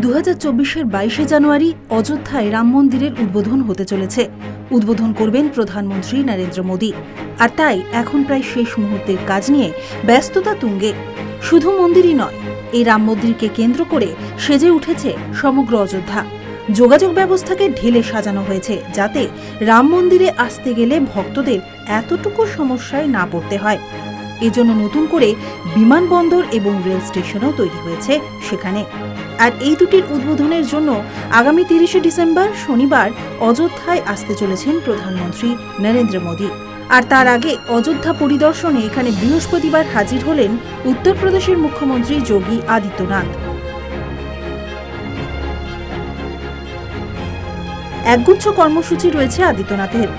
2024-এর 22শে জানুয়ারি অযোধ্যায় রাম মন্দিরের উদ্বোধন হতে চলেছে। উদ্বোধন করবেন প্রধানমন্ত্রী নরেন্দ্র মোদী। আর তাই এখন প্রায় শেষ মুহূর্তের কাজ নিয়ে ব্যস্ততা তুঙ্গে। শুধু মন্দিরই নয়, এই রাম মন্দিরকে কেন্দ্র করে সেজে উঠেছে সমগ্র অযোধ্যা। যোগাযোগ ব্যবস্থাকে ঢেলে সাজানো হয়েছে যাতে রাম মন্দিরে আসতে গেলে ভক্তদের এতটুকু সমস্যায় না পড়তে হয়। এজন্য নতুন করে বিমানবন্দর এবং রেল স্টেশনও তৈরি হয়েছে সেখানে। আর এই দুটির উদ্বোধনের জন্য আগামী 30শে ডিসেম্বর শনিবার অযোধ্যায় আসতে চলেছেন প্রধানমন্ত্রী নরেন্দ্র মোদী। আর তার আগে অযোধ্যা পরিদর্শনে এখানে বৃহস্পতিবার হাজির হলেন উত্তরপ্রদেশের মুখ্যমন্ত্রী যোগী আদিত্যনাথ। একগুচ্ছ কর্মসূচি রয়েছে আদিত্যনাথের।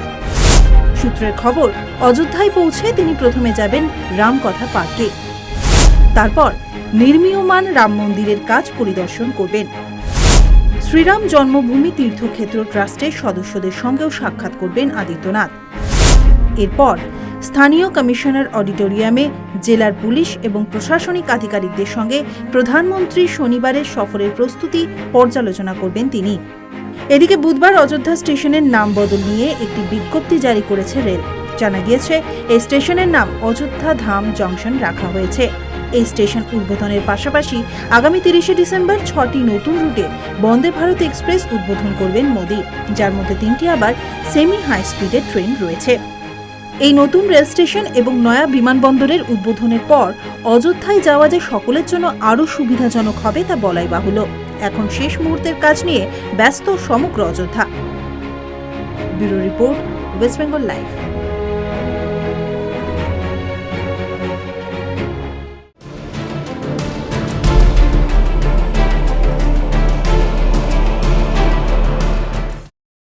সূত্রের খবর, অযোধ্যায় পৌঁছে তিনি প্রথমে যাবেন রামকথা পার্কে, তারপর নির্মীয়মান রাম মন্দিরের কাজ পরিদর্শন করবেন। শ্রীরাম জন্মভূমি তীর্থক্ষেত্র ট্রাস্টের সদস্যদের সঙ্গেও সাক্ষাৎ করবেন আদিত্যনাথ। এরপর স্থানীয় কমিশনার অডিটোরিয়ামে জেলার পুলিশ এবং প্রশাসনিক আধিকারিকদের সঙ্গে প্রধানমন্ত্রী শনিবারের সফরের প্রস্তুতি পর্যালোচনা করবেন তিনি। এদিকে বুধবার অযোধ্যা স্টেশনের নাম বদল নিয়ে একটি বিজ্ঞপ্তি জারি করেছে রেল। জানা গিয়েছে, এই স্টেশনের নাম অযোধ্যা ধাম জংশন রাখা হয়েছে। এই স্টেশন উদ্বোধনের পাশাপাশি আগামী 30শে ডিসেম্বর 6টি নতুন রুটে বন্দে ভারত এক্সপ্রেস উদ্বোধন করবেন মোদী, যার মধ্যে 3টি আবার সেমি হাই স্পিডের ট্রেন রয়েছে। এই নতুন রেল স্টেশন এবং নয়া বিমানবন্দরের উদ্বোধনের পর অযোধ্যায় যাওয়া যে সকলের জন্য আরও সুবিধাজনক হবে তা বলাই বাহুল্য। এখন শেষ মুহূর্তের কাজ নিয়ে ব্যস্ত সমগ্র Ayodhya. Bureau report, West Bengal live.